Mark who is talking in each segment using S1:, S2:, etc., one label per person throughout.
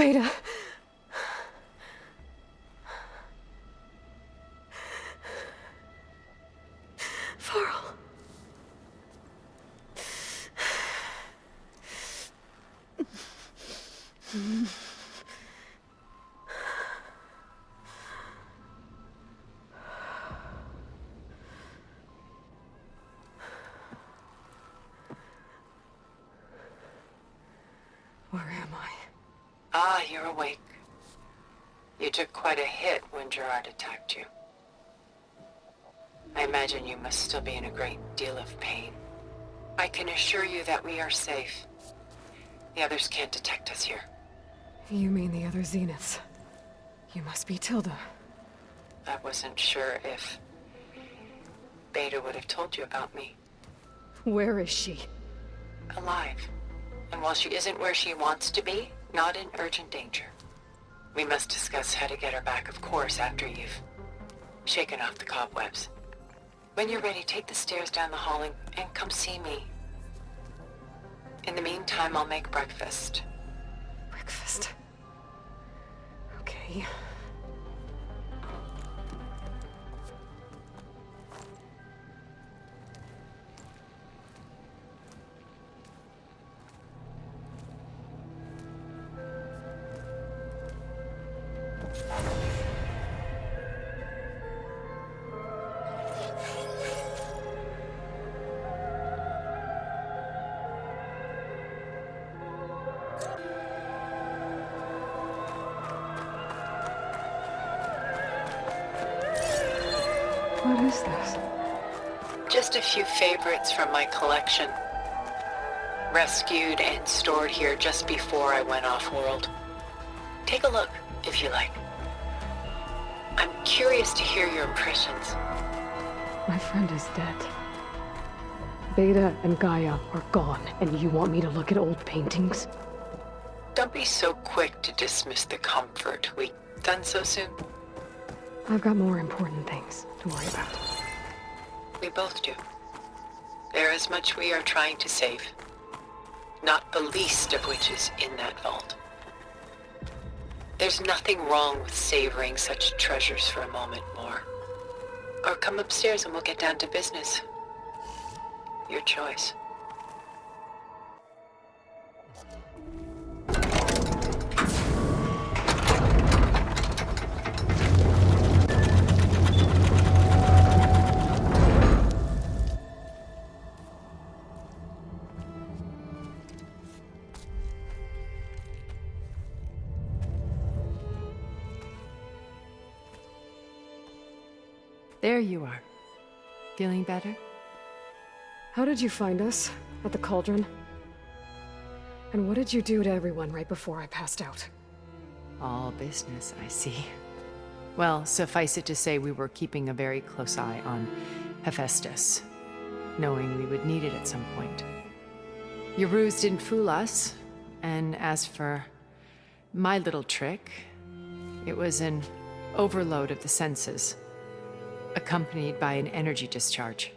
S1: Beta. Varl. Where am I?
S2: Ah, you're awake. You took quite a hit when Gerard attacked you. I imagine you must still be in a great deal of pain. I can assure you that we are safe. The others can't detect us here.
S1: You mean the other Zeniths? You must be Tilda.
S2: I wasn't sure if Beta would have told you about me.
S1: Where is she?
S2: Alive. And while she isn't where she wants to be, not in urgent danger. We must discuss how to get her back, of course, after you've shaken off the cobwebs. When you're ready, take the stairs down the hall and come see me. In the meantime, I'll make breakfast.
S1: Breakfast. Okay. What is this?
S2: Just a few favorites from my collection. Rescued and stored here just before I went off-world. Take a look, if you like. I'm curious to hear your impressions.
S1: My friend is dead. Beta and Gaia are gone, and you want me to look at old paintings?
S2: Don't be so quick to dismiss the comfort. We done so soon?
S1: I've got more important things to worry about.
S2: We both do. There is much we are trying to save. Not the least of which is in that vault. There's nothing wrong with savoring such treasures for a moment more. Or come upstairs and we'll get down to business. Your choice.
S3: There you are. Feeling better?
S1: How did you find us? At the cauldron? And what did you do to everyone right before I passed out?
S3: All business, I see. Well, suffice it to say we were keeping a very close eye on Hephaestus, knowing we would need it at some point. Your ruse didn't fool us, and as for my little trick, it was an overload of the senses, accompanied by an energy discharge.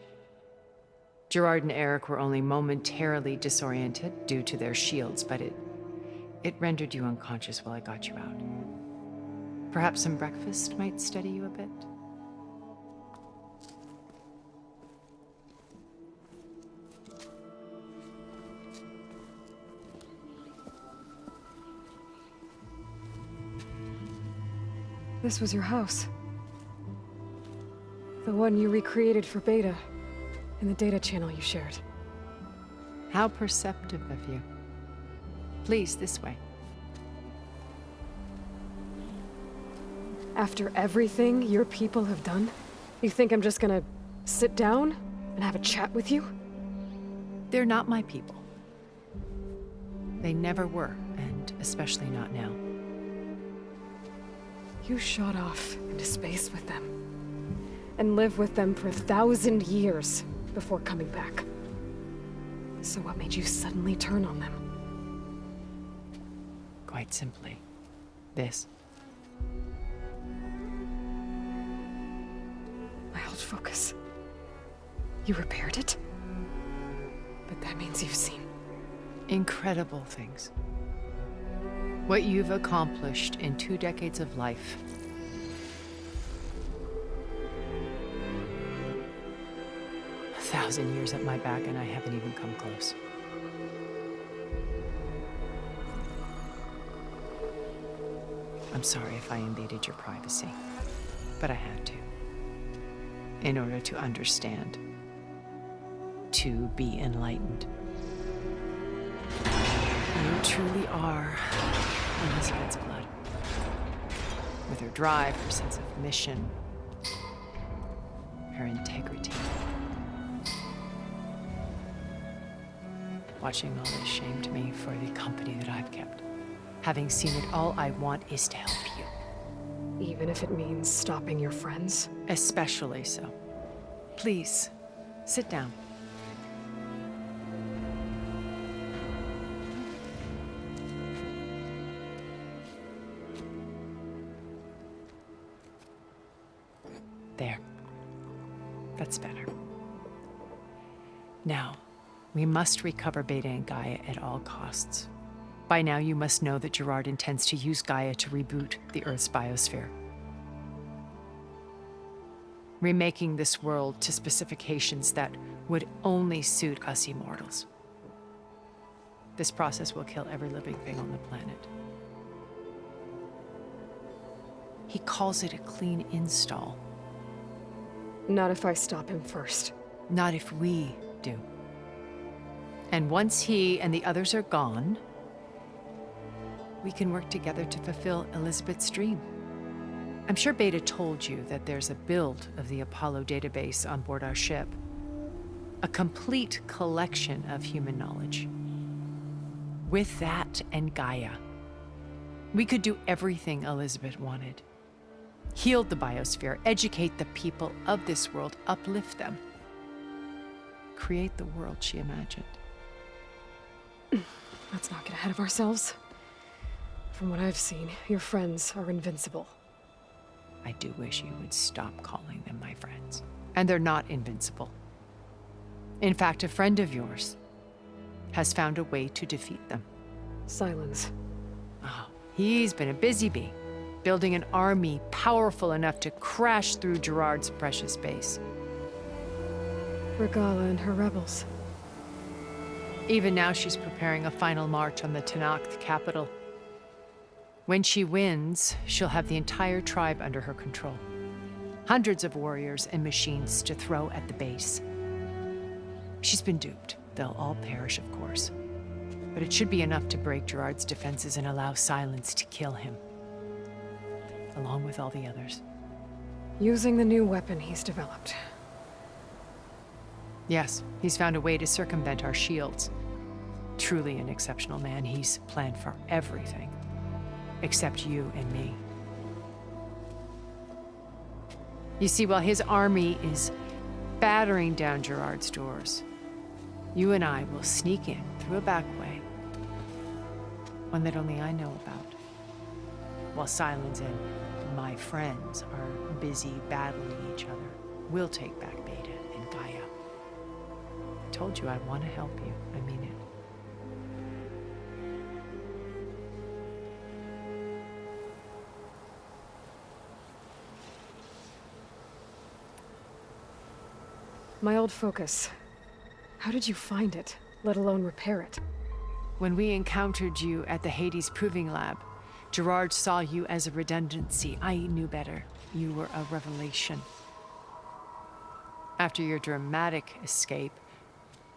S3: Gerard and Eric were only momentarily disoriented due to their shields, but it rendered you unconscious while I got you out. Perhaps some breakfast might steady you a bit?
S1: This was your house. The one you recreated for Beta, in the data channel you shared.
S3: How perceptive of you. Please, this way.
S1: After everything your people have done, you think I'm just gonna sit down and have a chat with you?
S3: They're not my people. They never were, and especially not now.
S1: You shot off into space with them, and lived with them for 1,000 years before coming back. So what made you suddenly turn on them?
S3: Quite simply, this.
S1: My old focus. You repaired it? But that means you've seen...
S3: Incredible things. What you've accomplished in 2 decades of life. A 1,000 years at my back and I haven't even come close. I'm sorry if I invaded your privacy, but I had to. In order to understand, to be enlightened. You truly are Elizabeth's blood. With her drive, her sense of mission, her integrity. Watching all this shamed me for the company that I've kept. Having seen it, all I want is to help you.
S1: Even if it means stopping your friends?
S3: Especially so. Please, sit down. There. That's better. Now, we must recover Beta and Gaia at all costs. By now, you must know that Gerard intends to use Gaia to reboot the Earth's biosphere. Remaking this world to specifications that would only suit us immortals. This process will kill every living thing on the planet. He calls it a clean install.
S1: Not if I stop him first.
S3: Not if we do. And once he and the others are gone, we can work together to fulfill Elizabeth's dream. I'm sure Beta told you that there's a build of the Apollo database on board our ship. A complete collection of human knowledge. With that and Gaia, we could do everything Elizabeth wanted. Heal the biosphere, educate the people of this world, uplift them. Create the world she imagined.
S1: Let's not get ahead of ourselves. From what I've seen, your friends are invincible.
S3: I do wish you would stop calling them my friends. And they're not invincible. In fact, a friend of yours has found a way to defeat them.
S1: Silence.
S3: Oh, he's been a busy bee, building an army powerful enough to crash through Gerard's precious base.
S1: Regala and her rebels.
S3: Even now, she's preparing a final march on the Tenakth capital. When she wins, she'll have the entire tribe under her control. Hundreds of warriors and machines to throw at the base. She's been duped. They'll all perish, of course. But it should be enough to break Gerard's defenses and allow Silence to kill him. Along with all the others.
S1: Using the new weapon he's developed.
S3: Yes, he's found a way to circumvent our shields. Truly an exceptional man. He's planned for everything. Except you and me. You see, while his army is battering down Gerard's doors, you and I will sneak in through a back way. One that only I know about. While Silence and my friends are busy battling each other, we'll take back Beta and Gaia. I told you I want to help you. I mean it.
S1: My old focus. How did you find it, let alone repair it?
S3: When we encountered you at the Hades Proving Lab, Gerard saw you as a redundancy. I knew better. You were a revelation. After your dramatic escape,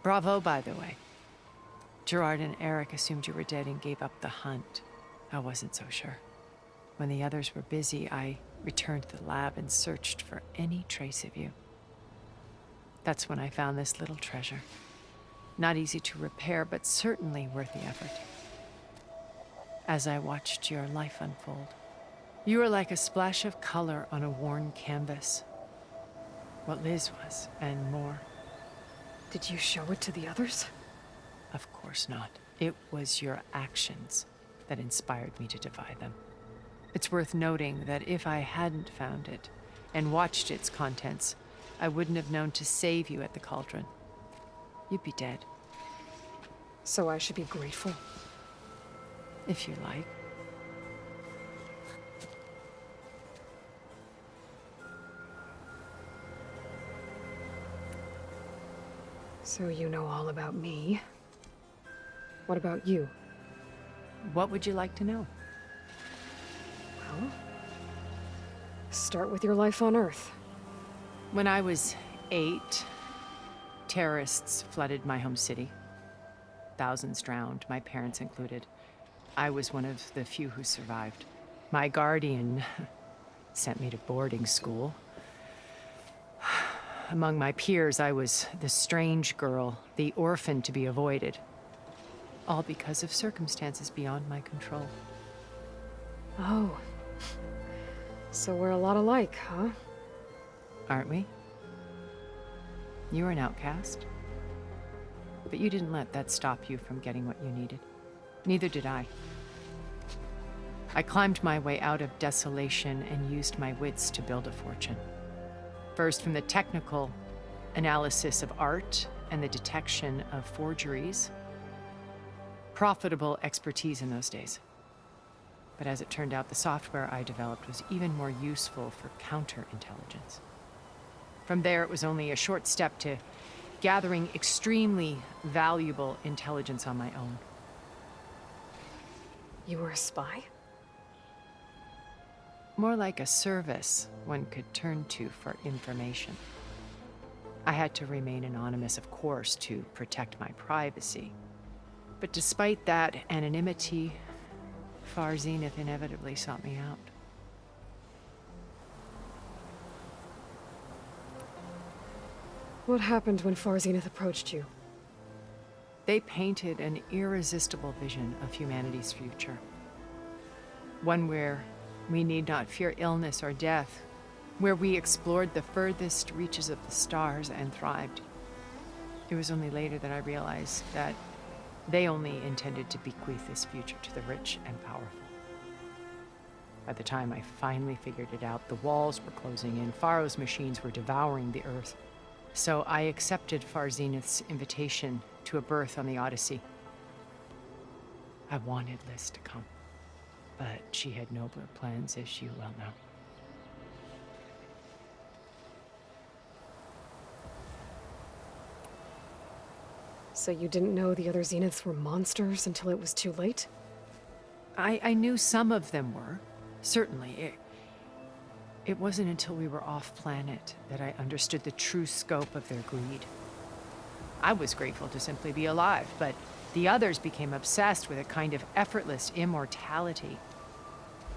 S3: bravo, by the way. Gerard and Eric assumed you were dead and gave up the hunt. I wasn't so sure. When the others were busy, I returned to the lab and searched for any trace of you. That's when I found this little treasure. Not easy to repair, but certainly worth the effort. As I watched your life unfold, you were like a splash of color on a worn canvas. What Liz was, and more.
S1: Did you show it to the others?
S3: Of course not. It was your actions that inspired me to defy them. It's worth noting that if I hadn't found it and watched its contents, I wouldn't have known to save you at the cauldron. You'd be dead.
S1: So I should be grateful?
S3: If you like.
S1: So you know all about me. What about you?
S3: What would you like to know?
S1: Well, start with your life on Earth.
S3: When I was 8, terrorists flooded my home city. Thousands drowned, my parents included. I was one of the few who survived. My guardian sent me to boarding school. Among my peers, I was the strange girl, the orphan to be avoided. All because of circumstances beyond my control.
S1: Oh. So we're a lot alike, huh?
S3: Aren't we? You were an outcast. But you didn't let that stop you from getting what you needed. Neither did I. I climbed my way out of desolation and used my wits to build a fortune. First, from the technical analysis of art and the detection of forgeries. Profitable expertise in those days. But as it turned out, the software I developed was even more useful for counterintelligence. From there, it was only a short step to gathering extremely valuable intelligence on my own.
S1: You were a spy?
S3: More like a service one could turn to for information. I had to remain anonymous, of course, to protect my privacy. But despite that anonymity, Far Zenith inevitably sought me out.
S1: What happened when Far Zenith approached you?
S3: They painted an irresistible vision of humanity's future. One where we need not fear illness or death, where we explored the furthest reaches of the stars and thrived. It was only later that I realized that they only intended to bequeath this future to the rich and powerful. By the time I finally figured it out, the walls were closing in, Pharaoh's machines were devouring the Earth. So I accepted Far Zenith's invitation to a berth on the Odyssey. I wanted Liz to come, but she had nobler plans, as you well know.
S1: So you didn't know the other Zeniths were monsters until it was too late?
S3: I knew some of them were, certainly. It wasn't until we were off-planet that I understood the true scope of their greed. I was grateful to simply be alive, but the others became obsessed with a kind of effortless immortality.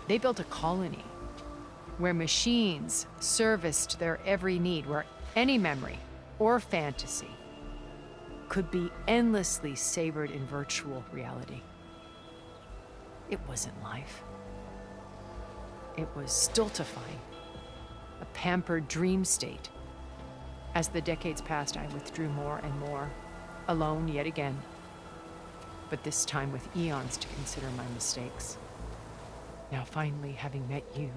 S3: They built a colony where machines serviced their every need, where any memory or fantasy could be endlessly savored in virtual reality. It wasn't life. It was stultifying, a pampered dream state. As the decades passed, I withdrew more and more, alone yet again, but this time with eons to consider my mistakes. Now, finally, having met you,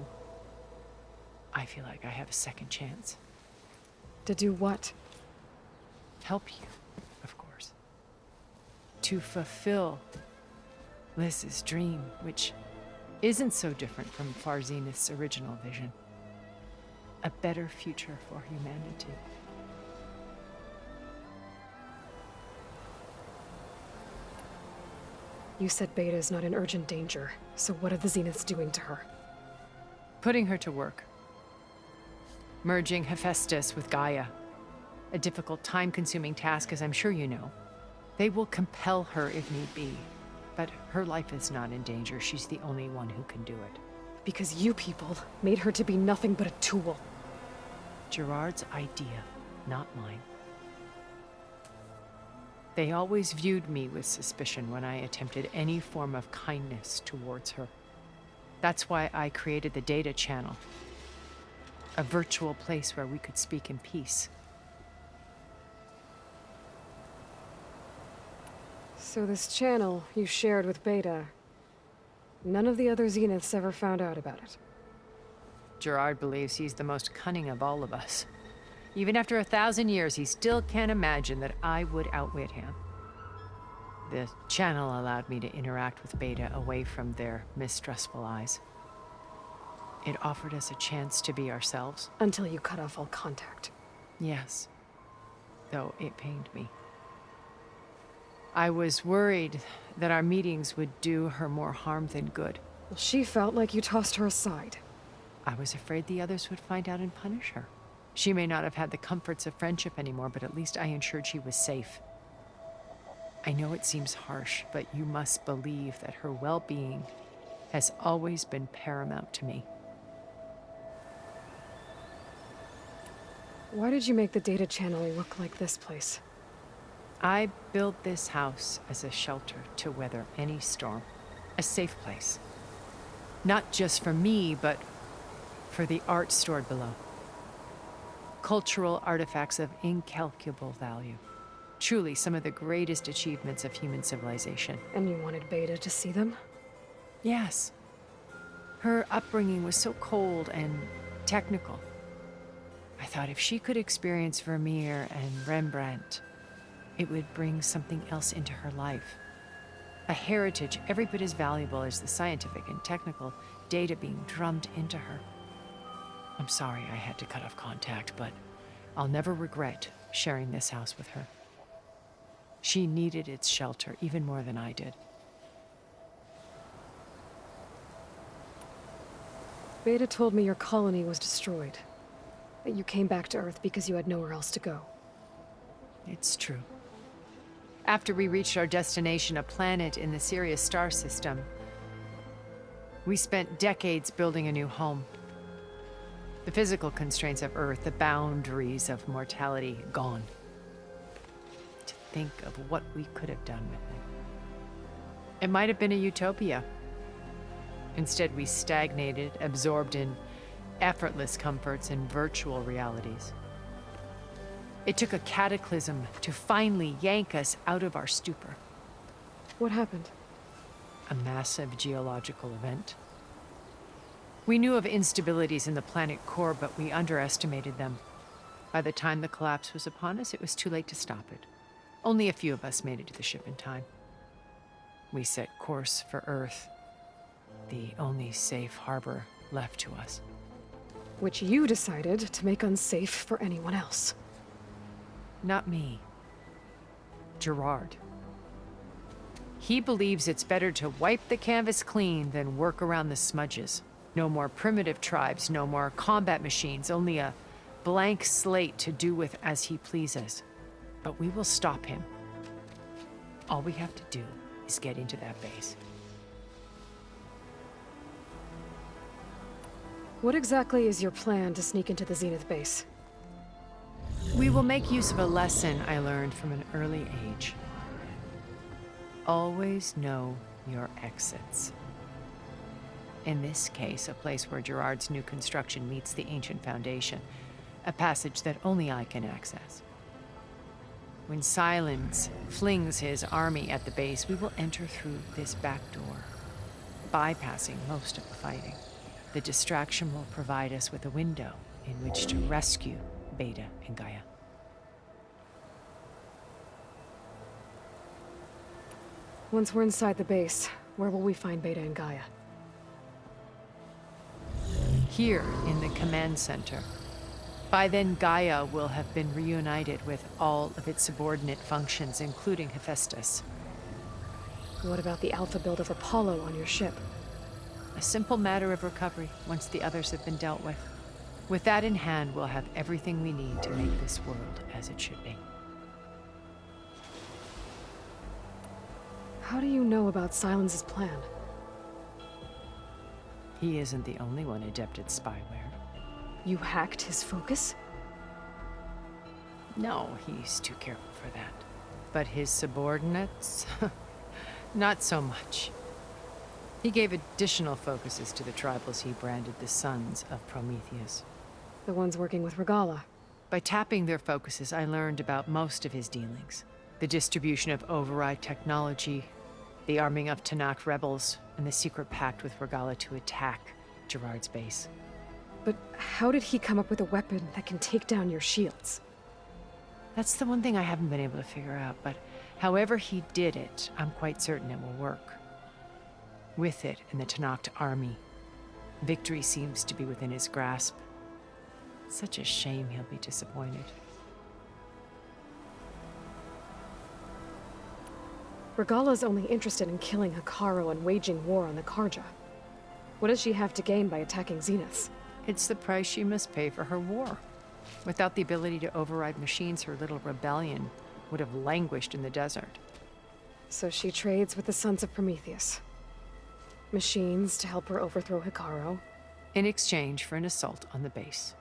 S3: I feel like I have a second chance.
S1: To do what?
S3: Help you, of course. To fulfill Liz's dream, which isn't so different from Far Zenith's original vision. A better future for humanity.
S1: You said Beta is not in urgent danger, so what are the Zeniths doing to her?
S3: Putting her to work. Merging Hephaestus with Gaia. A difficult, time-consuming task, as I'm sure you know. They will compel her if need be. But her life is not in danger. She's the only one who can do it.
S1: Because you people made her to be nothing but a tool.
S3: Gerard's idea, not mine. They always viewed me with suspicion when I attempted any form of kindness towards her. That's why I created the data channel. A virtual place where we could speak in peace.
S1: So this channel you shared with Beta, none of the other Zeniths ever found out about it.
S3: Gerard believes he's the most cunning of all of us. Even after 1,000 years, he still can't imagine that I would outwit him. The channel allowed me to interact with Beta away from their mistrustful eyes. It offered us a chance to be ourselves.
S1: Until you cut off all contact.
S3: Yes. though it pained me. I was worried that our meetings would do her more harm than good.
S1: Well, she felt like you tossed her aside.
S3: I was afraid the others would find out and punish her. She may not have had the comforts of friendship anymore, but at least I ensured she was safe. I know it seems harsh, but you must believe that her well-being has always been paramount to me.
S1: Why did you make the data channel look like this place?
S3: I built this house as a shelter to weather any storm, a safe place. Not just for me, but for the art stored below. Cultural artifacts of incalculable value. Truly some of the greatest achievements of human civilization.
S1: And you wanted Beta to see them?
S3: Yes. Her upbringing was so cold and technical. I thought if she could experience Vermeer and Rembrandt, it would bring something else into her life. A heritage every bit as valuable as the scientific and technical data being drummed into her. I'm sorry I had to cut off contact, but I'll never regret sharing this house with her. She needed its shelter even more than I did.
S1: Beta told me your colony was destroyed. That you came back to Earth because you had nowhere else to go.
S3: It's true. After we reached our destination, a planet in the Sirius star system, we spent decades building a new home. The physical constraints of Earth, the boundaries of mortality, gone. To think of what we could have done with it. It might have been a utopia. Instead, we stagnated, absorbed in effortless comforts and virtual realities. It took a cataclysm to finally yank us out of our stupor.
S1: What happened?
S3: A massive geological event. We knew of instabilities in the planet core, but we underestimated them. By the time the collapse was upon us, it was too late to stop it. Only a few of us made it to the ship in time. We set course for Earth, the only safe harbor left to us.
S1: Which you decided to make unsafe for anyone else.
S3: Not me. Gerard. He believes it's better to wipe the canvas clean than work around the smudges. No more primitive tribes, no more combat machines, only a blank slate to do with as he pleases. But we will stop him. All we have to do is get into that base.
S1: What exactly is your plan to sneak into the Zenith base?
S3: We will make use of a lesson I learned from an early age. Always know your exits. In this case, a place where Gerard's new construction meets the ancient foundation, a passage that only I can access. When Silence flings his army at the base, we will enter through this back door, bypassing most of the fighting. The distraction will provide us with a window in which to rescue Beta and Gaia.
S1: Once we're inside the base, where will we find Beta and Gaia?
S3: Here in the command center. By then, Gaia will have been reunited with all of its subordinate functions, including Hephaestus.
S1: What about the Alpha build of Apollo on your ship?
S3: A simple matter of recovery once the others have been dealt with. With that in hand, we'll have everything we need to make this world as it should be.
S1: How do you know about Silence's plan?
S3: He isn't the only one adept at spyware.
S1: You hacked his focus?
S3: No, he's too careful for that. But his subordinates? Not so much. He gave additional focuses to the tribals he branded the Sons of Prometheus.
S1: The ones working with Regala.
S3: By tapping their focuses, I learned about most of his dealings. The distribution of override technology, the arming of Tanakh rebels, and the secret pact with Regala to attack Gerard's base.
S1: But how did he come up with a weapon that can take down your shields?
S3: That's the one thing I haven't been able to figure out, but however he did it, I'm quite certain it will work. With it and the Tanakh army, victory seems to be within his grasp. Such a shame he'll be disappointed.
S1: Regala's only interested in killing Hikaru and waging war on the Karja. What does she have to gain by attacking Zeniths?
S3: It's the price she must pay for her war. Without the ability to override machines, her little rebellion would have languished in the desert.
S1: So she trades with the Sons of Prometheus. Machines to help her overthrow Hikaru.
S3: In exchange for an assault on the base.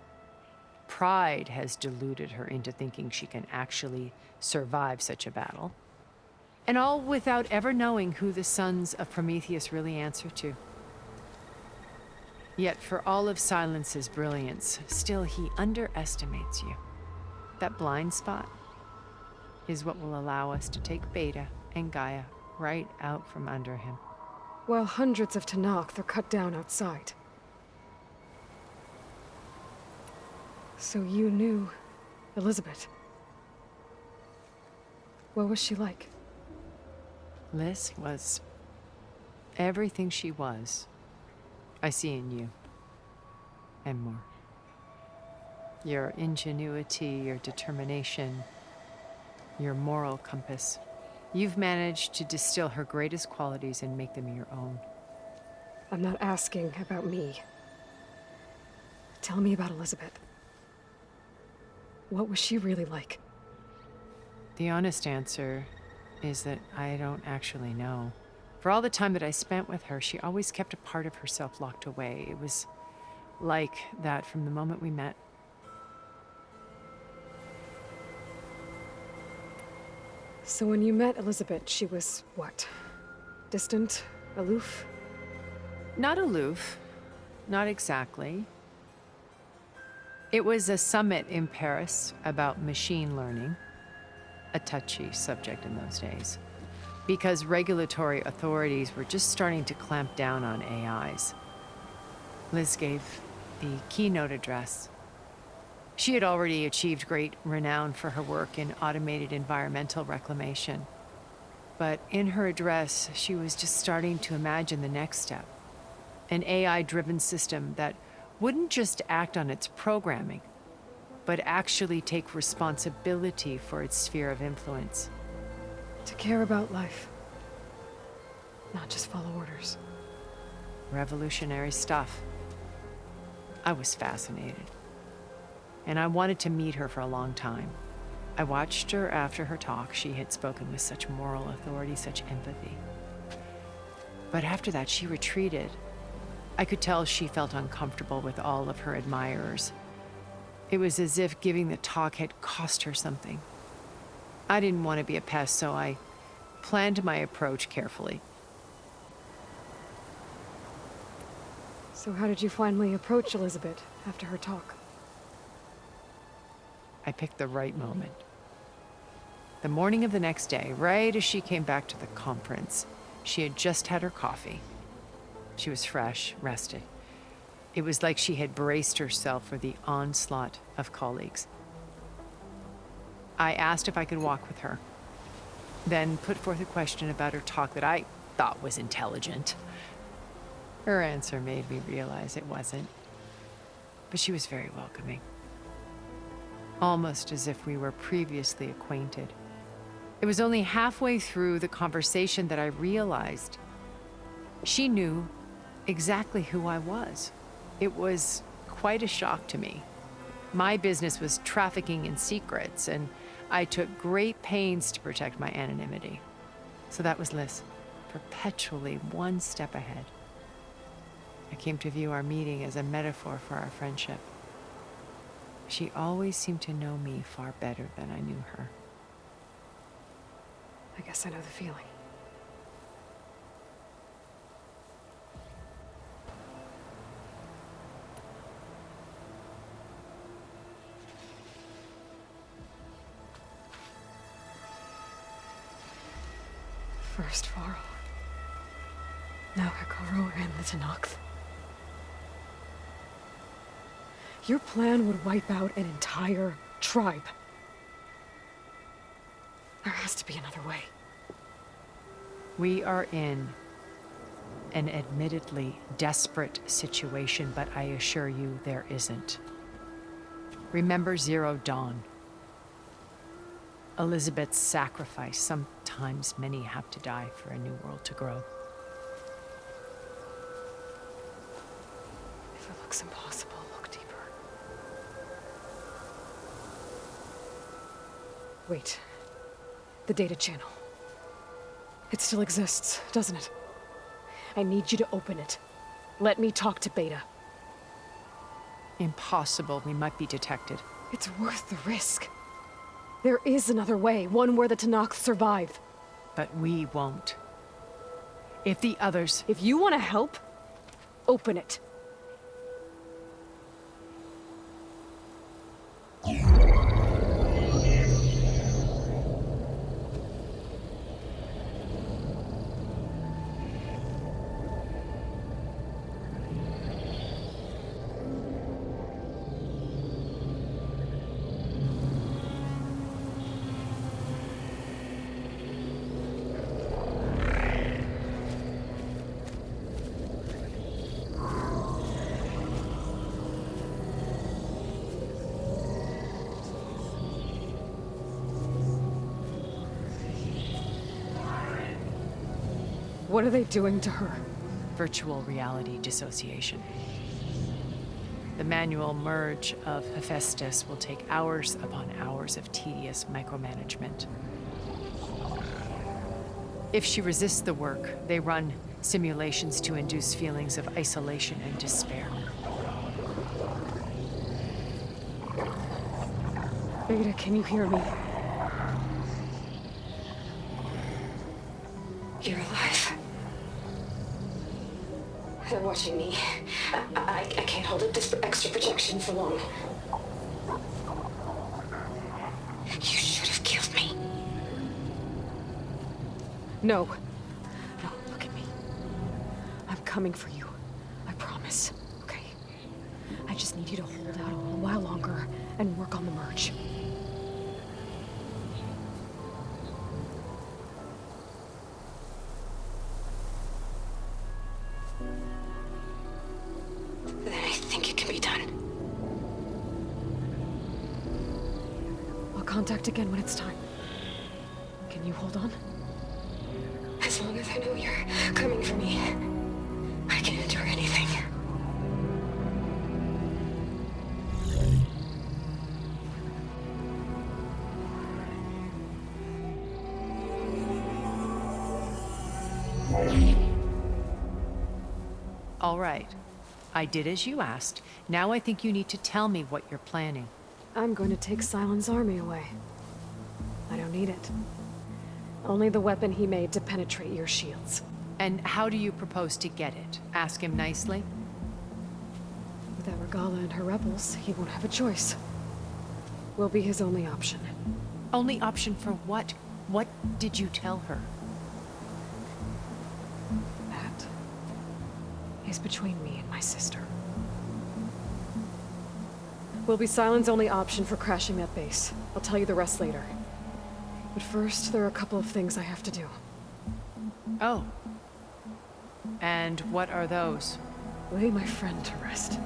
S3: Pride has deluded her into thinking she can actually survive such a battle. And all without ever knowing who the Sons of Prometheus really answer to. Yet for all of Silence's brilliance, still he underestimates you. That blind spot is what will allow us to take Beta and Gaia right out from under him.
S1: While hundreds of Tenakth are cut down outside. So you knew Elizabeth. What was she like?
S3: Liz was everything she was. I see in you. And more. Your ingenuity, your determination, your moral compass. You've managed to distill her greatest qualities and make them your own.
S1: I'm not asking about me. Tell me about Elizabeth. What was she really like?
S3: The honest answer is that I don't actually know. For all the time that I spent with her, she always kept a part of herself locked away. It was like that from the moment we met.
S1: So when you met Elizabeth, she was what? Distant? Aloof?
S3: Not aloof. Not exactly. It was a summit in Paris about machine learning, a touchy subject in those days, because regulatory authorities were just starting to clamp down on AIs. Liz gave the keynote address. She had already achieved great renown for her work in automated environmental reclamation. But in her address, she was just starting to imagine the next step, an AI-driven system that wouldn't just act on its programming, but actually take responsibility for its sphere of influence.
S1: To care about life. Not just follow orders.
S3: Revolutionary stuff. I was fascinated. And I wanted to meet her for a long time. I watched her after her talk. She had spoken with such moral authority, such empathy. But after that, she retreated. I could tell she felt uncomfortable with all of her admirers. It was as if giving the talk had cost her something. I didn't want to be a pest, so I planned my approach carefully.
S1: So how did you finally approach Elizabeth after her talk?
S3: I picked the right moment. The morning of the next day, right as she came back to the conference, she had just had her coffee. She was fresh, rested. It was like she had braced herself for the onslaught of colleagues. I asked if I could walk with her, then put forth a question about her talk that I thought was intelligent. Her answer made me realize it wasn't, but she was very welcoming. Almost as if we were previously acquainted. It was only halfway through the conversation that I realized she knew exactly who I was. It was quite a shock to me. My business was trafficking in secrets, and I took great pains to protect my anonymity. So that was Liz, perpetually one step ahead. I came to view our meeting as a metaphor for our friendship. She always seemed to know me far better than I knew her.
S1: I guess I know the feeling. First Varl. Now Hikaru and the Tenakth. Your plan would wipe out an entire tribe. There has to be another way.
S3: We are in an admittedly desperate situation, but I assure you there isn't. Remember Zero Dawn. Elizabeth's sacrifice. Sometimes many have to die for a new world to grow.
S1: If it looks impossible, look deeper. Wait. The data channel. It still exists, doesn't it? I need you to open it. Let me talk to Beta.
S3: Impossible. We might be detected.
S1: It's worth the risk. There is another way, one where the Tanakh survive.
S3: But we won't. If the others...
S1: If you want to help, open it. What are they doing to her?
S3: Virtual reality dissociation. The manual merge of Hephaestus will take hours upon hours of tedious micromanagement. If she resists the work, they run simulations to induce feelings of isolation and despair.
S1: Beta, can you hear me?
S4: You're alive. They're watching me. I can't hold up this extra projection for long. You should have killed me.
S1: No. No, look at me. I'm coming for you. I promise. Okay? I just need you to hold out a little while longer and work on the merge.
S4: Then I think it can be done.
S1: I'll contact again when it's time. Can you hold on?
S4: As long as I know you're coming for me, I can endure anything.
S3: All right. I did as you asked. Now I think you need to tell me what you're planning.
S1: I'm going to take Silent's army away. I don't need it. Only the weapon he made to penetrate your shields.
S3: And how do you propose to get it? Ask him nicely?
S1: Without Regala and her rebels, he won't have a choice. We'll be his only option.
S3: Only option for what? What did you tell her?
S1: That is between me and my sister. Will be Silent's only option for crashing that base. I'll tell you the rest later. But first, there are a couple of things I have to do.
S3: Oh. And what are those?
S1: Lay my friend to rest.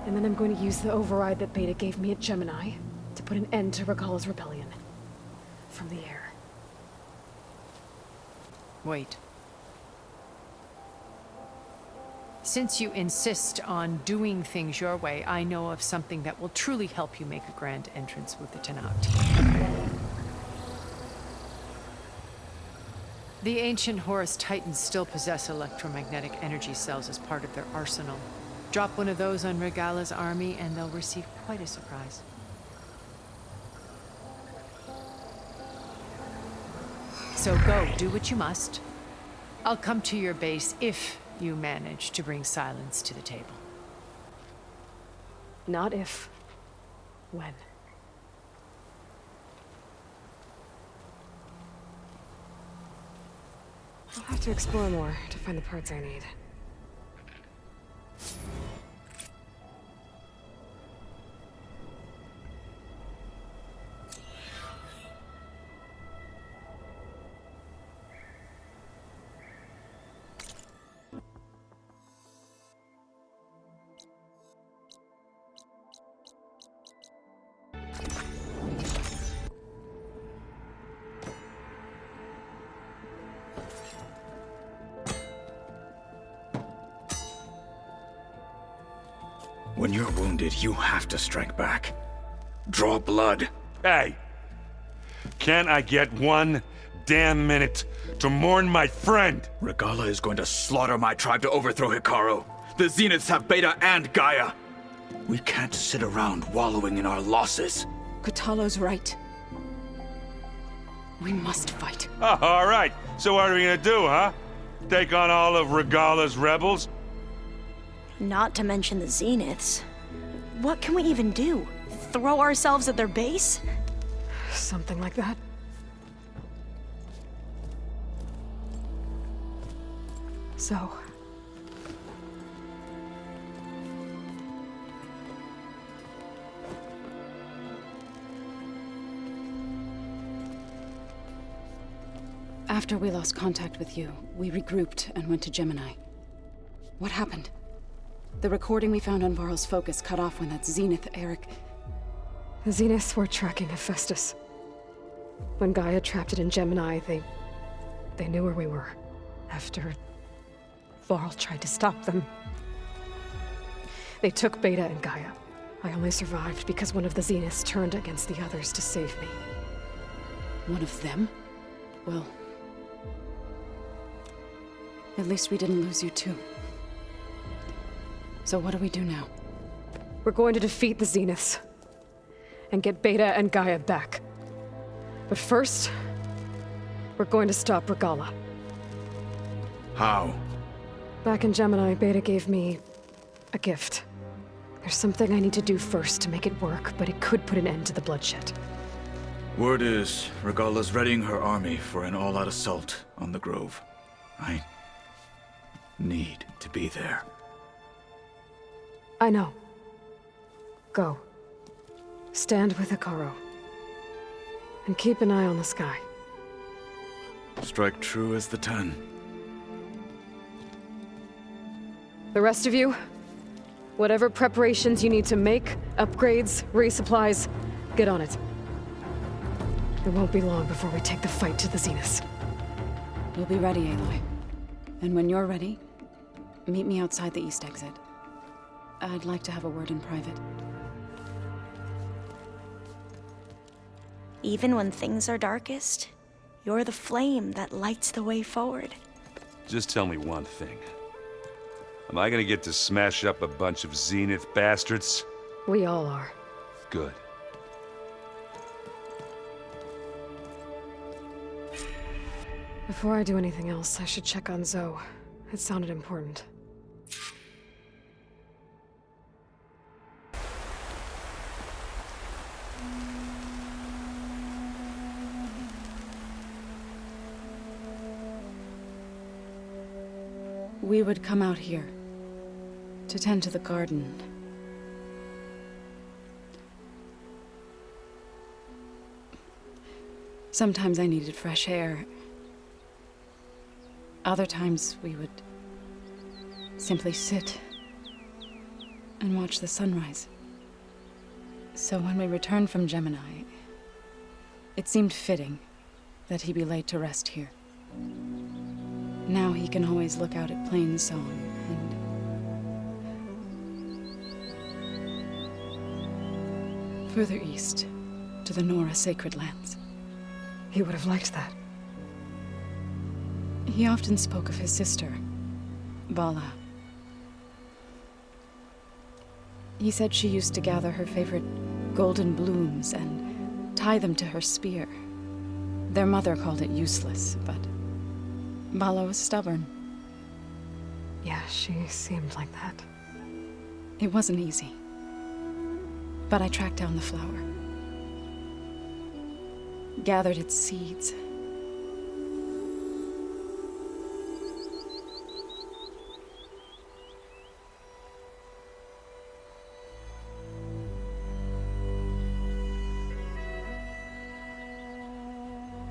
S1: And then I'm going to use the override that Beta gave me at Gemini to put an end to Regala's rebellion. From the air.
S3: Wait. Since you insist on doing things your way, I know of something that will truly help you make a grand entrance with the Tanakh. The ancient Horus Titans still possess electromagnetic energy cells as part of their arsenal. Drop one of those on Regala's army and they'll receive quite a surprise. So go, do what you must. I'll come to your base if you manage to bring silence to the table.
S1: Not if. When. I'll have to explore more to find the parts I need.
S5: When you're wounded, you have to strike back. Draw blood.
S6: Hey! Can't I get one damn minute to mourn my friend?
S5: Regala is going to slaughter my tribe to overthrow Hikaru. The Zeniths have Beta and Gaia. We can't sit around wallowing in our losses.
S7: Kotallo's right. We must fight.
S6: Oh, all right. So what are we gonna do, huh? Take on all of Regala's rebels?
S8: Not to mention the Zeniths. What can we even do? Throw ourselves at their base?
S1: Something like that. So...
S7: After we lost contact with you, we regrouped and went to Gemini. What happened? The recording we found on Varl's focus cut off when that Zenith, Eric...
S1: The Zeniths were tracking Hephaestus. When Gaia trapped it in Gemini, they knew where we were. After Varl tried to stop them. They took Beta and Gaia. I only survived because one of the Zeniths turned against the others to save me.
S7: One of them? Well... at least we didn't lose you too. So what do we do now?
S1: We're going to defeat the Zeniths. And get Beta and Gaia back. But first, we're going to stop Regala.
S5: How?
S1: Back in Gemini, Beta gave me a gift. There's something I need to do first to make it work, but it could put an end to the bloodshed.
S5: Word is, Regala's readying her army for an all-out assault on the Grove. I need to be there.
S1: I know. Go. Stand with Hikaru. And keep an eye on the sky.
S5: Strike true as the 10.
S1: The rest of you, whatever preparations you need to make, upgrades, resupplies, get on it. It won't be long before we take the fight to the Zeniths.
S7: We'll be ready, Aloy. And when you're ready, meet me outside the east exit. I'd like to have a word in private.
S8: Even when things are darkest, you're the flame that lights the way forward.
S6: Just tell me one thing. Am I gonna get to smash up a bunch of Zenith bastards?
S1: We all are.
S6: Good.
S1: Before I do anything else, I should check on Zoe. It sounded important.
S7: We would come out here to tend to the garden. Sometimes I needed fresh air. Other times we would simply sit and watch the sunrise. So when we returned from Gemini, it seemed fitting that he be laid to rest here. Now he can always look out at Plainsong and further east to the Nora sacred lands.
S1: He would have liked that.
S7: He often spoke of his sister, Bala. He said she used to gather her favorite golden blooms and tie them to her spear. Their mother called it useless, but Bala was stubborn.
S1: Yeah, she seemed like that.
S7: It wasn't easy. But I tracked down the flower. Gathered its seeds.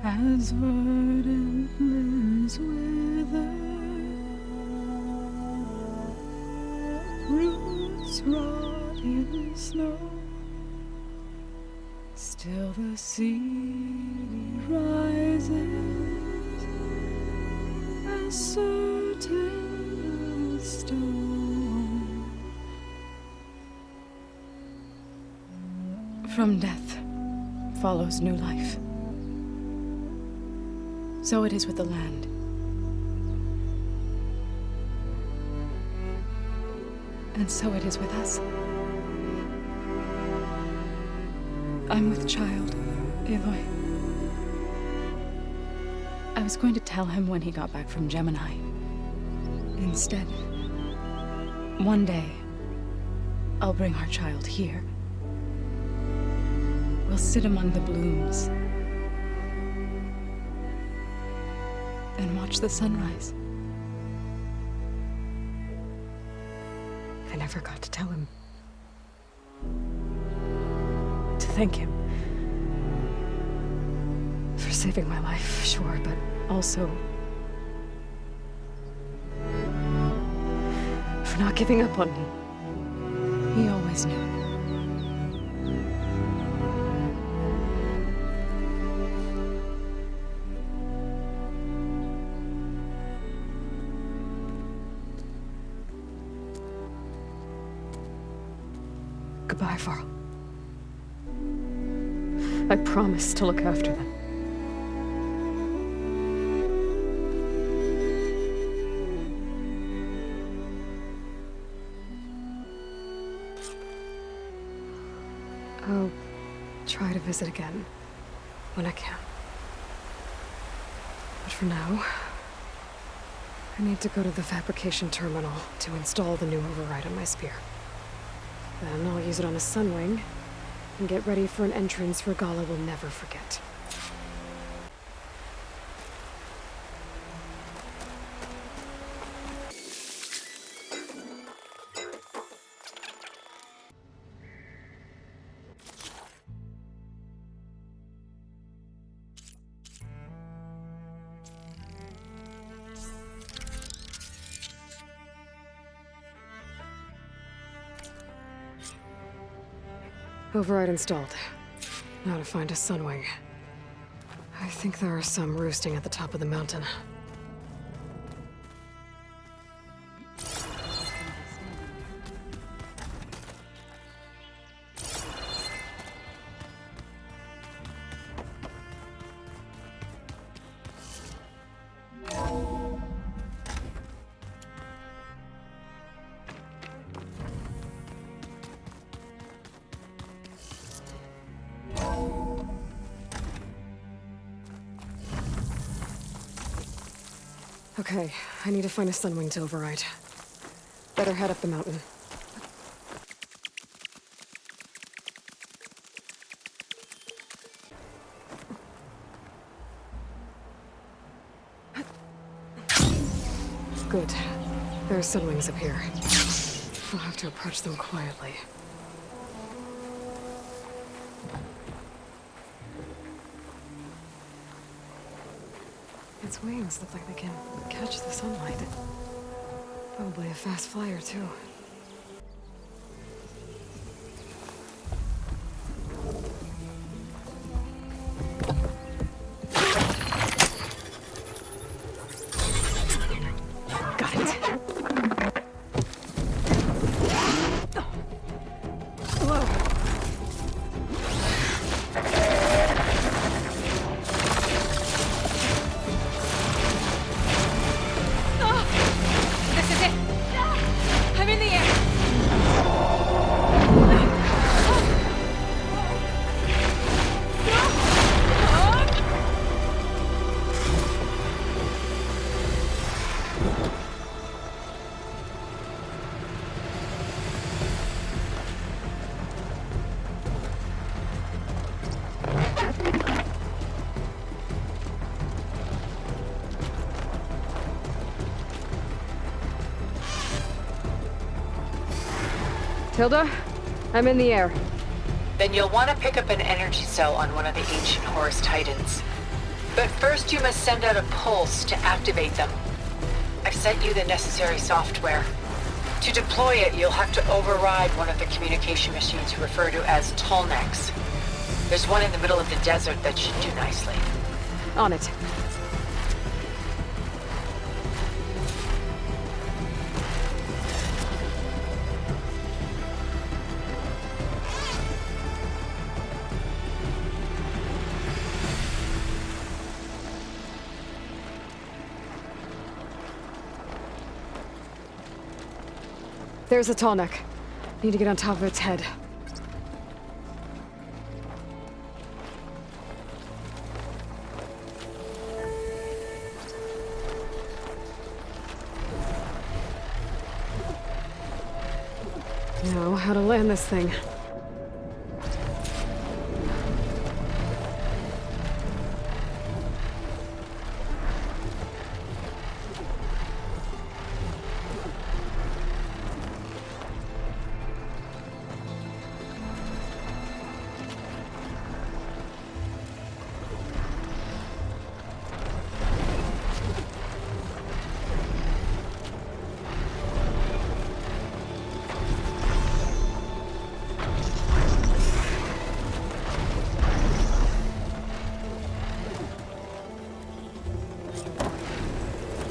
S7: As verdant limbs wither, roots rot in snow, still the seed rises, as certain as stone. From death follows new life. So it is with the land. And so it is with us. I'm with child, Aloy. I was going to tell him when he got back from Gemini. Instead, one day, I'll bring our child here. We'll sit among the blooms and watch the sunrise.
S1: I never got to tell him. To thank him. For saving my life, sure, but also for not giving up on me.
S7: He always knew.
S1: Goodbye, Varl. I promise to look after them. I'll try to visit again when I can. But for now, I need to go to the fabrication terminal to install the new override on my spear. Then I'll use it on a sunwing and get ready for an entrance Regalla will never forget. Override installed. Now to find a sunwing. I think there are some roosting at the top of the mountain. Okay, I need to find a sunwing to override. Better head up the mountain. Good. There are sunwings up here. I'll have to approach them quietly. Its wings look like they can catch the sunlight. Probably a fast flyer, too. Got it. Whoa.
S7: I'm in the air!
S1: Tilda, I'm in the air.
S2: Then you'll want to pick up an energy cell on one of the ancient Horus Titans. But first you must send out a pulse to activate them. I've sent you the necessary software. To deploy it, you'll have to override one of the communication machines referred to as Tallnecks. There's one in the middle of the desert that should do nicely.
S1: On it. There's a tall neck. Need to get on top of its head. Now, how to land this thing.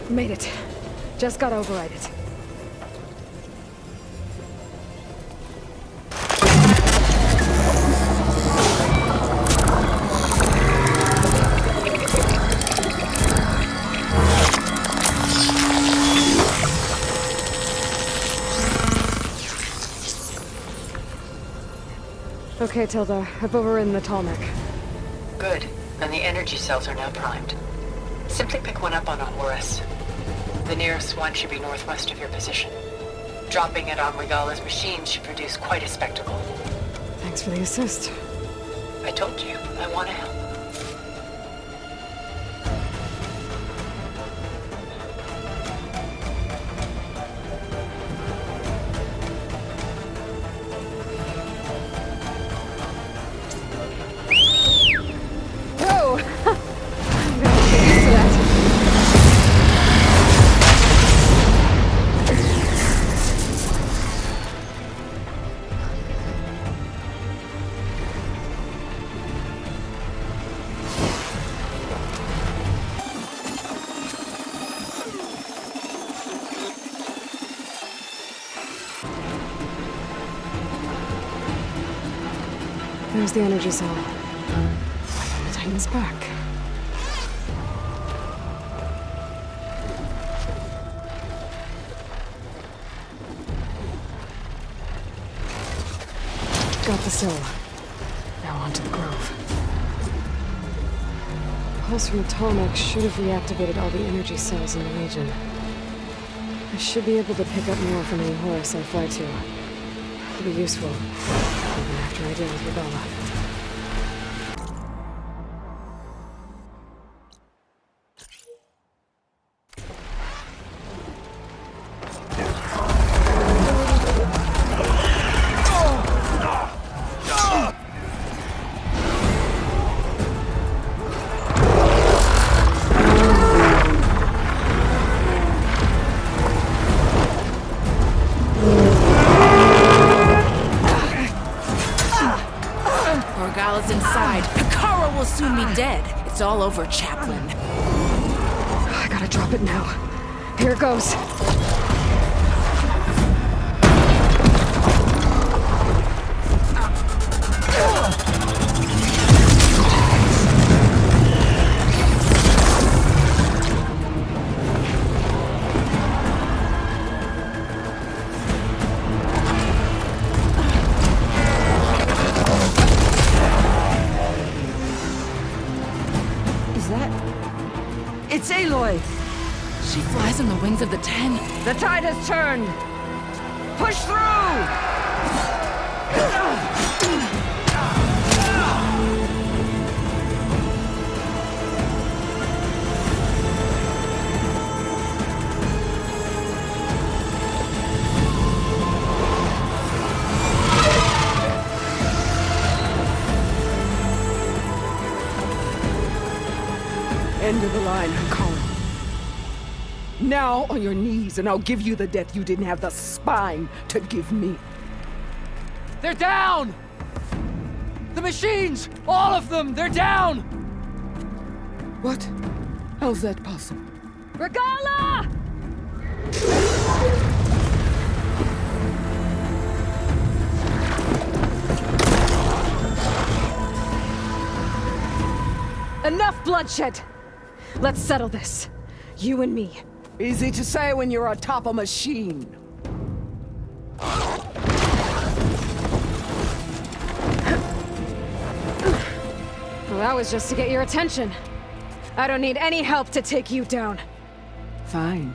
S1: Made it. Just got overridden. Okay, Tilda. I've overridden the tall neck.
S2: Good. And the energy cells are now primed. Simply pick one up on a Horus. The nearest one should be northwest of your position. Dropping it on Regala's machine should produce quite a spectacle.
S1: Thanks for the assist.
S2: I told you, I want to help.
S1: Oh! I'm gonna get used to that. There's the energy cell. Why don't I tighten this back? Got the cell. Now onto the grove. The pulse from the tall neck should have reactivated all the energy cells in the region. I should be able to pick up more from any Horus I fly to. It'll be useful, even after I deal with Regala.
S9: Regala's inside. Akara will soon be dead. It's all over, Chaplain.
S1: I gotta drop it now. Here it goes.
S10: It's Aloy!
S9: She flies on the wings of the Ten.
S10: The tide has turned! Push through! End of the line, Akara. Now on your knees, and I'll give you the death you didn't have the spine to give me.
S11: They're down! The machines! All of them! They're down!
S10: What? How's that possible?
S1: Regala! Enough bloodshed! Let's settle this. You and me.
S10: Easy to say when you're atop a machine.
S1: Well, that was just to get your attention. I don't need any help to take you down.
S10: Fine.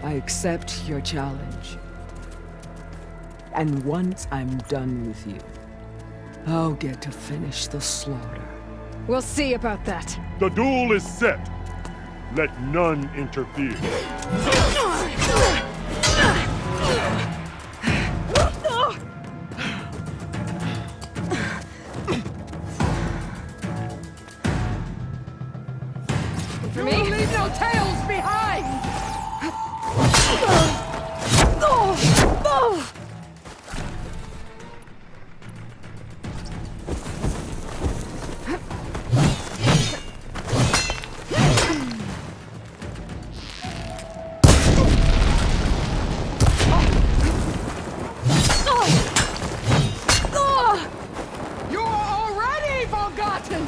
S10: I accept your challenge. And once I'm done with you, I'll get to finish the slaughter.
S1: We'll see about that.
S12: The duel is set. Let none interfere.
S1: For me?
S10: Leave no tails behind! You're already forgotten!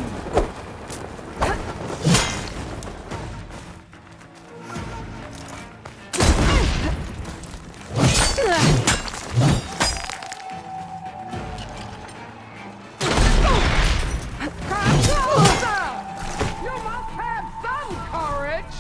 S10: You must have some courage!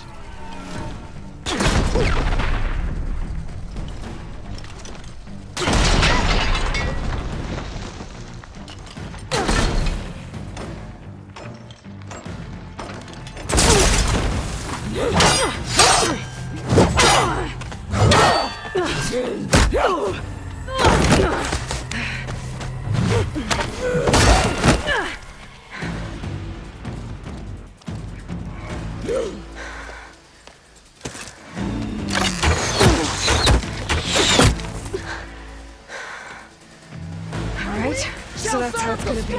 S1: Alright, so that's how it's gonna be.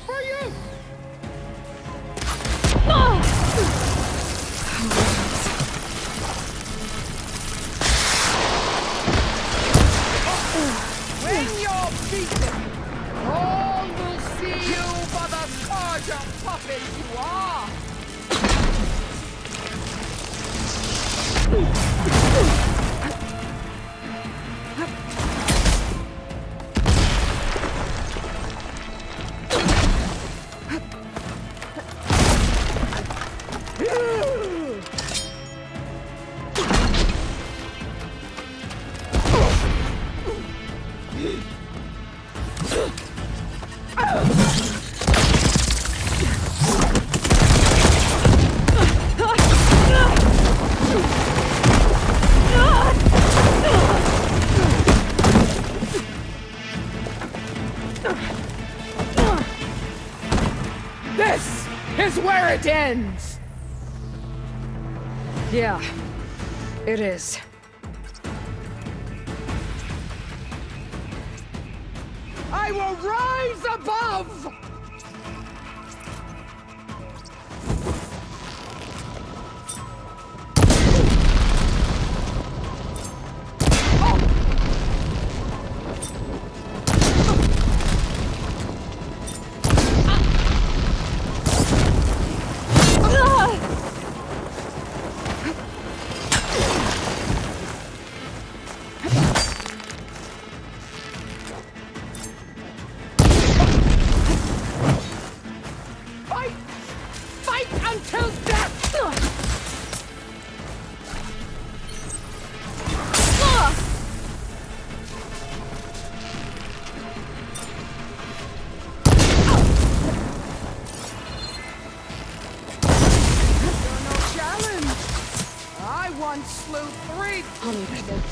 S10: For you! When you're beaten, all will see you for the scourge of puppet you are! This is where it ends!
S1: Yeah, it is.
S10: I will rise above! Fight! Fight until death! You're no challenge! I once slew 3.
S1: I'll need it.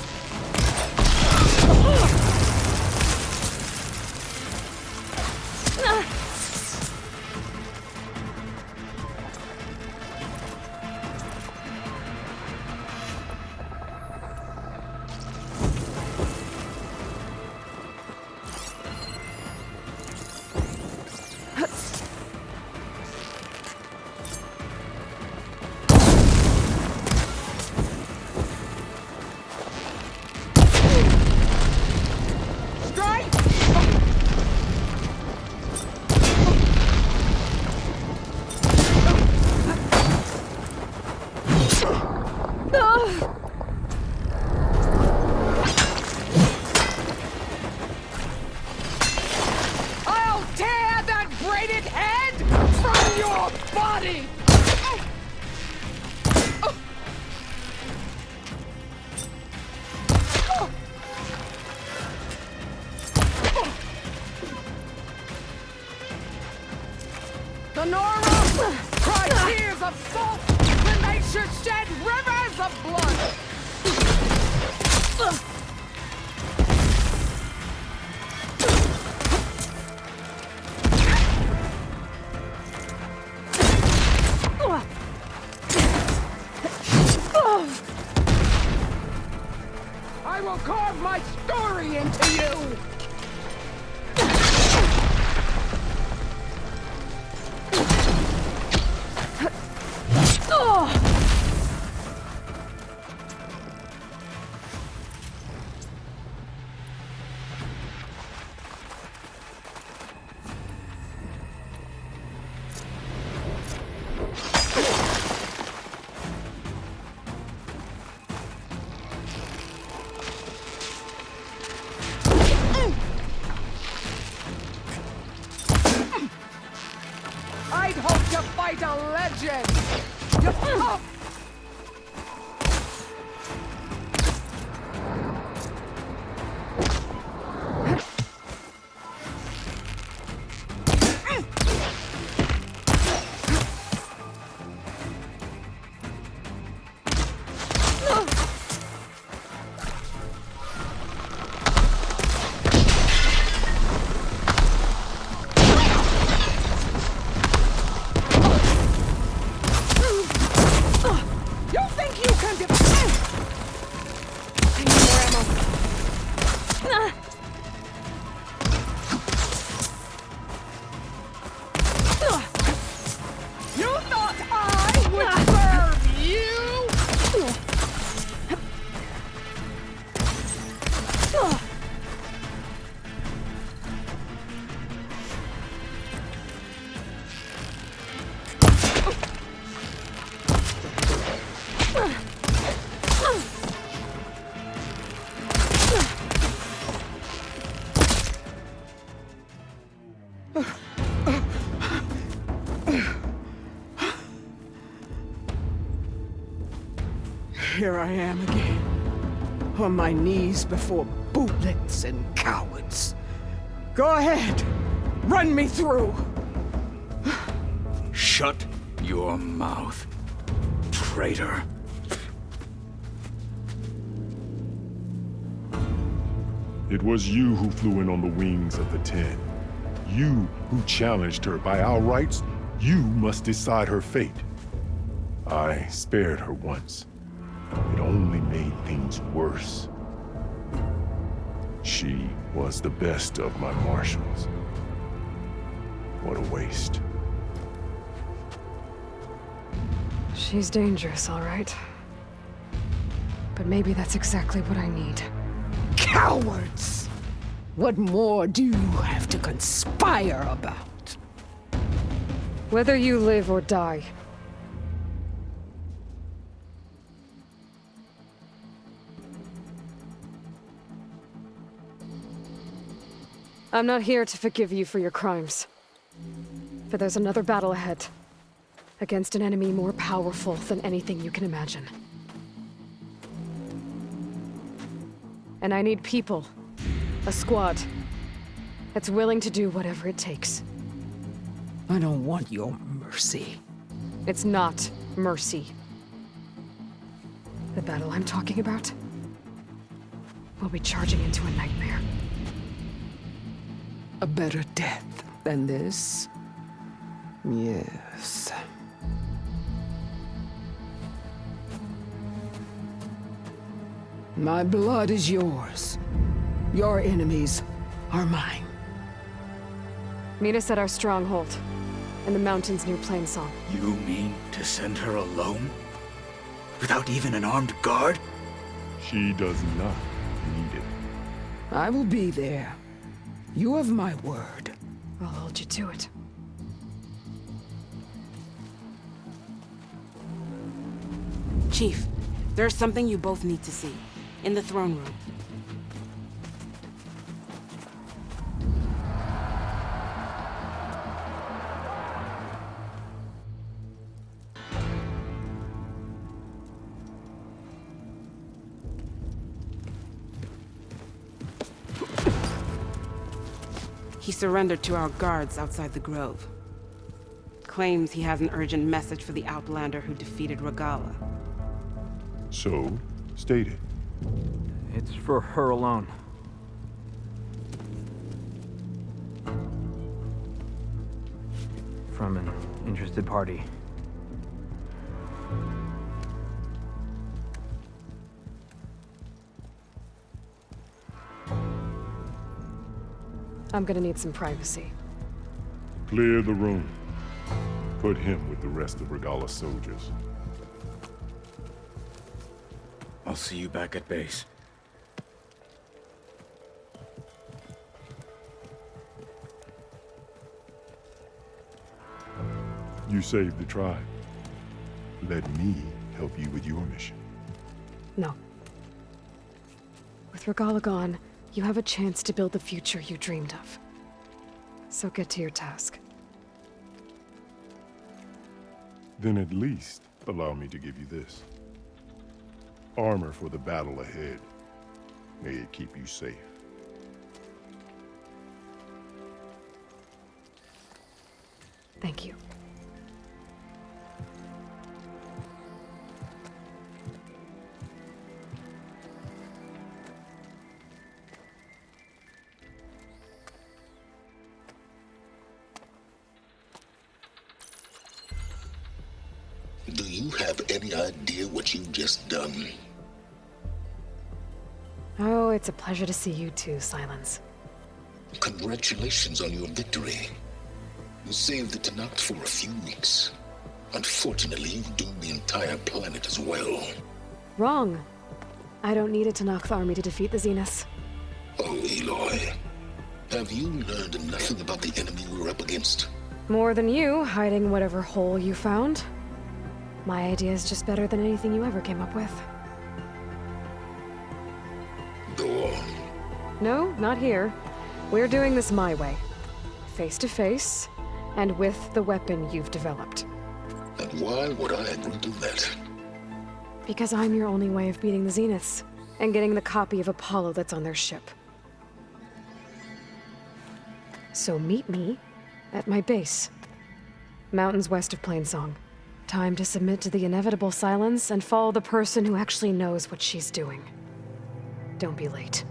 S11: ready! The Nora cry tears of salt when they should shed rivers of blood! I will carve my story into you! I'd hope to fight a legend! You think you can I need more ammo. You thought I would serve you?
S10: Here I am again, on my knees before bootlets and cowards. Go ahead, run me through.
S5: Shut your mouth, traitor.
S12: It was you who flew in on the wings of the 10. You who challenged her. By our rights, you must decide her fate. I spared her once. It only made things worse. She was the best of my marshals. What a waste.
S1: She's dangerous, all right. But maybe that's exactly what I need.
S10: Cowards! What more do you have to conspire about?
S1: Whether you live or die. I'm not here to forgive you for your crimes. But there's another battle ahead. Against an enemy more powerful than anything you can imagine. And I need people. A squad. That's willing to do whatever it takes.
S10: I don't want your mercy.
S1: It's not mercy. The battle I'm talking about will be charging into a nightmare.
S10: A better death than this? Yes. My blood is yours. Your enemies are mine.
S1: Meet us at our stronghold, in the mountains near Plainsong.
S5: You mean to send her alone? Without even an armed guard?
S12: She does not need it.
S10: I will be there. You have my word.
S1: I'll hold you to it.
S9: Chief, there's something you both need to see. In the throne room. He surrendered to our guards outside the grove. Claims he has an urgent message for the Outlander who defeated Regala.
S12: So, state it.
S13: It's for her alone. From an interested party.
S1: I'm gonna need some privacy.
S12: Clear the room. Put him with the rest of Regala's soldiers.
S5: I'll see you back at base.
S12: You saved the tribe. Let me help you with your mission.
S1: No. With Regala gone, you have a chance to build the future you dreamed of. So get to your task.
S12: Then at least allow me to give you this. Armor for the battle ahead. May it keep you safe.
S1: Thank you.
S14: Do you have any idea what you've just done?
S1: Oh, it's a pleasure to see you too, Silence.
S14: Congratulations on your victory. You saved the Tenakth for a few weeks. Unfortunately, you've doomed the entire planet as well.
S1: Wrong. I don't need a Tenakth army to defeat the Zeniths.
S14: Oh, Aloy. Have you learned nothing about the enemy we're up against?
S1: More than you, hiding whatever hole you found. My idea is just better than anything you ever came up with.
S14: Go on.
S1: No, not here. We're doing this my way. Face to face, and with the weapon you've developed.
S14: And why would I agree to that?
S1: Because I'm your only way of beating the Zeniths, and getting the copy of Apollo that's on their ship. So meet me at my base. Mountains west of Plainsong. Time to submit to the inevitable silence and follow the person who actually knows what she's doing. Don't be late.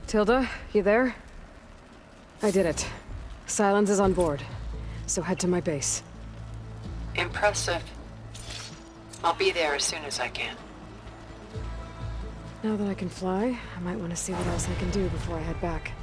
S1: Tilda, you there? I did it. Silence is on board, so head to my base.
S2: Impressive. I'll be there as soon as I can.
S1: Now that I can fly, I might want to see what else I can do before I head back.